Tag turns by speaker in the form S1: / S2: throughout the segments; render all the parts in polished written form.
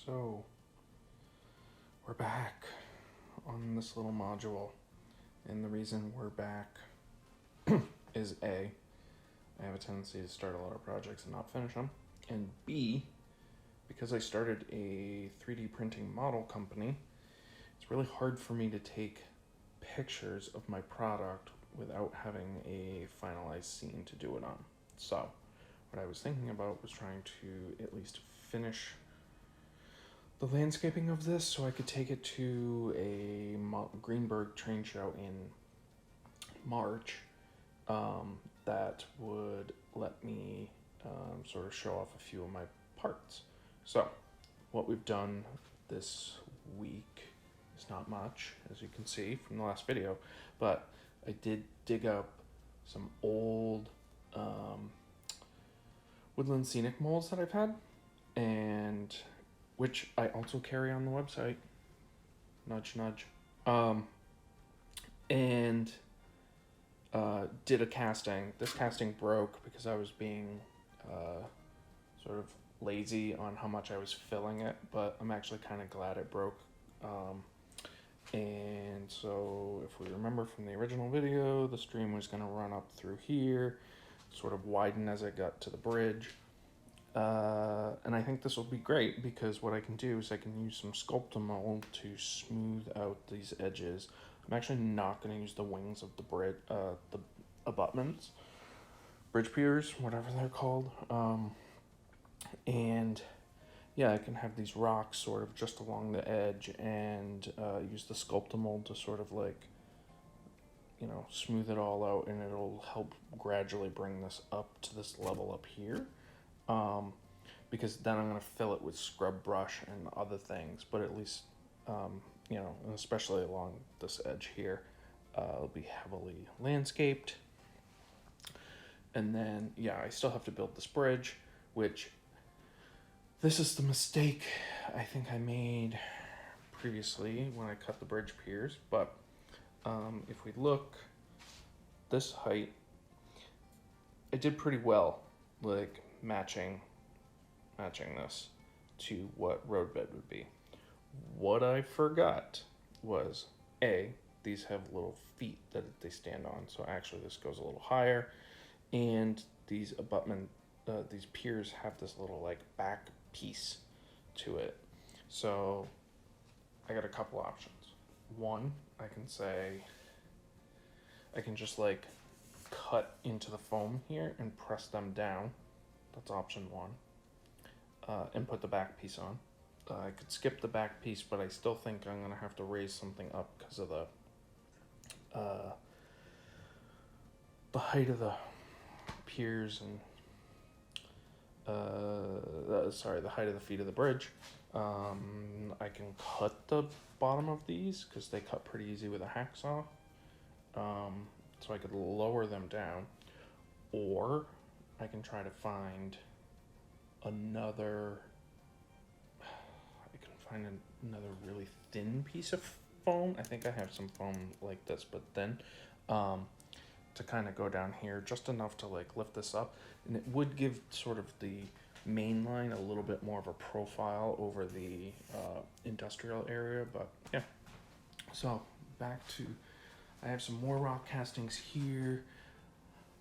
S1: So, we're back on this little module, and the reason we're back is A, I have a tendency to start a lot of projects and not finish them, and B, because I started a 3D printing model company, it's really hard for me to take pictures of my product without having a finalized scene to do it on. So, what I was thinking about was trying to at least finish the landscaping of this so I could take it to a Greenberg train show in March that would let me sort of show off a few of my parts. So what we've done this week is not much, as you can see from the last video, but I did dig up some old Woodland Scenic molds that I've had, and which I also carry on the website. Nudge, nudge. And did a casting. This casting broke because I was being sort of lazy on how much I was filling it, but I'm actually kind of glad it broke. And so if we remember from the original video, the stream was going to run up through here, sort of widen as it got to the bridge. And I think this will be great because what I can do is I can use some Sculptamold to smooth out these edges. I'm actually not going to use the wings of the bridge, the abutments, bridge piers, whatever they're called. And yeah, I can have these rocks sort of just along the edge and use the Sculptamold to sort of like, you know, smooth it all out, and it'll help gradually bring this up to this level up here. Because then I'm going to fill it with scrub brush and other things, but at least, you know, and especially along this edge here, it'll be heavily landscaped. And then, yeah, I still have to build this bridge, which this is the mistake I think I made previously when I cut the bridge piers, but if we look, this height, I did pretty well, like matching this to what roadbed would be. What I forgot was these have little feet that they stand on, so actually this goes a little higher, and these abutment, these piers have this little like back piece to it. So I got a couple options. One, I can just like cut into the foam here and press them down. That's option one. And put the back piece on. I could skip the back piece, but I still think I'm gonna have to raise something up because of the height of the piers and the height of the feet of the bridge. I can cut the bottom of these because they cut pretty easy with a hacksaw. So I could lower them down, or I can try to find another really thin piece of foam. I think I have some foam like this, but thin, to kind of go down here just enough to like lift this up, and it would give sort of the main line a little bit more of a profile over the industrial area. But yeah, so back to, I have some more rock castings here.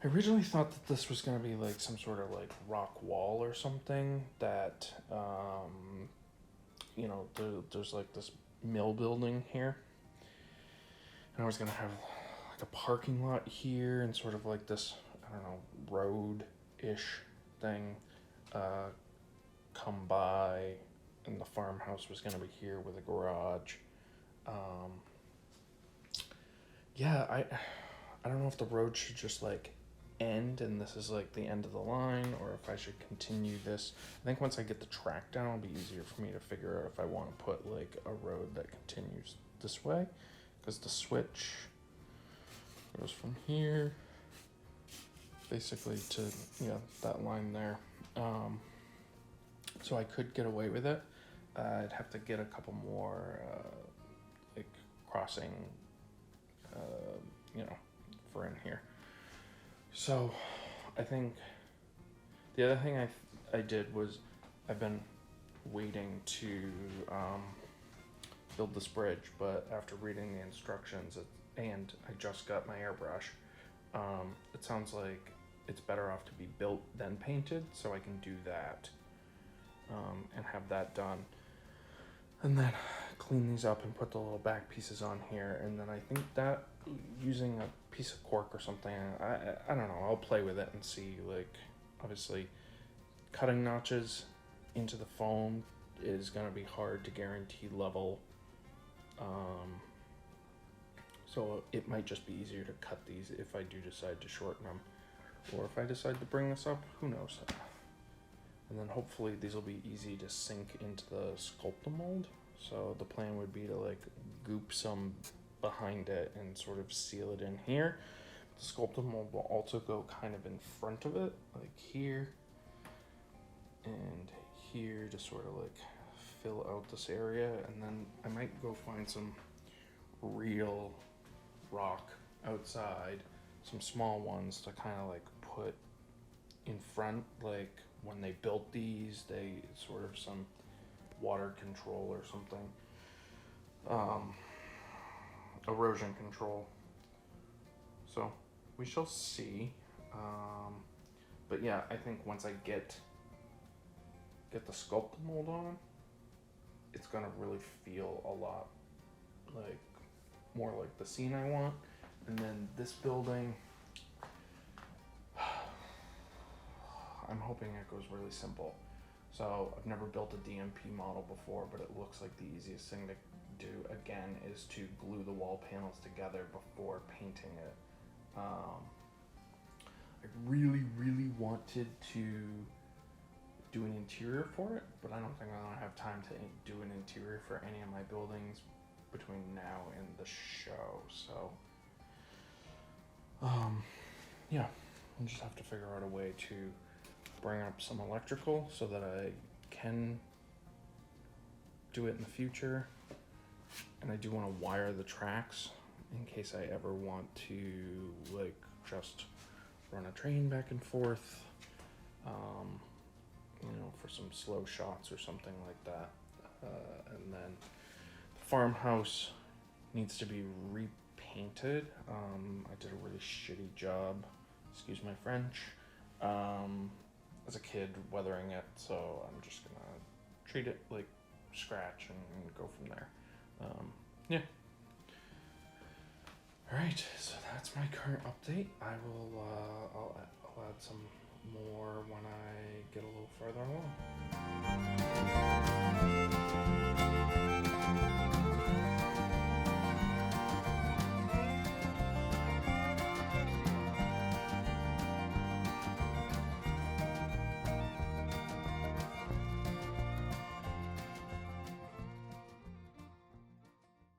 S1: I originally thought that this was going to be like some sort of like rock wall or something that, you know, there's like this mill building here. And I was going to have like a parking lot here and sort of like this, I don't know, road-ish thing come by. And the farmhouse was going to be here with a garage. Yeah, I don't know if the road should just like end and this is like the end of the line, or if I should continue this. I think once I get the track down, it'll be easier for me to figure out if I want to put like a road that continues this way, because the switch goes from here basically to, you know, that line there. So I could get away with it. I'd have to get a couple more like crossing, you know, for in here. So I think the other thing I did was I've been waiting to build this bridge, but after reading the instructions, and I just got my airbrush, it sounds like it's better off to be built than painted, so I can do that and have that done. And then clean these up and put the little back pieces on here, and then I think that using a piece of cork or something, I don't know, I'll play with it and see. Like, obviously cutting notches into the foam is going to be hard to guarantee level, so it might just be easier to cut these if I do decide to shorten them, or if I decide to bring this up, who knows. And then hopefully these will be easy to sink into the Sculptamold. So the plan would be to like goop some behind it and sort of seal it in here. The Sculptamold will also go kind of in front of it, like here and here, to sort of like fill out this area. And then I might go find some real rock outside, some small ones to kind of like put in front, like when they built these, they sort of some water control or something, erosion control. So we shall see. But yeah, I think once I get the Sculptamold on, it's gonna really feel a lot like more like the scene I want. And then this building, I'm hoping it goes really simple. So I've never built a DMP model before, but it looks like the easiest thing to do again is to glue the wall panels together before painting it. I really wanted to do an interior for it, but I don't think I'm gonna have time to do an interior for any of my buildings between now and the show. So yeah, I'll just have to figure out a way to bring up some electrical so that I can do it in the future. And I do want to wire the tracks in case I ever want to like just run a train back and forth, you know, for some slow shots or something like that. And then the farmhouse needs to be repainted. I did a really shitty job, excuse my French, as a kid weathering it, so I'm just gonna treat it like scratch and go from there. Yeah. All right, so that's my current update. I will I'll add some more when I get a little further along.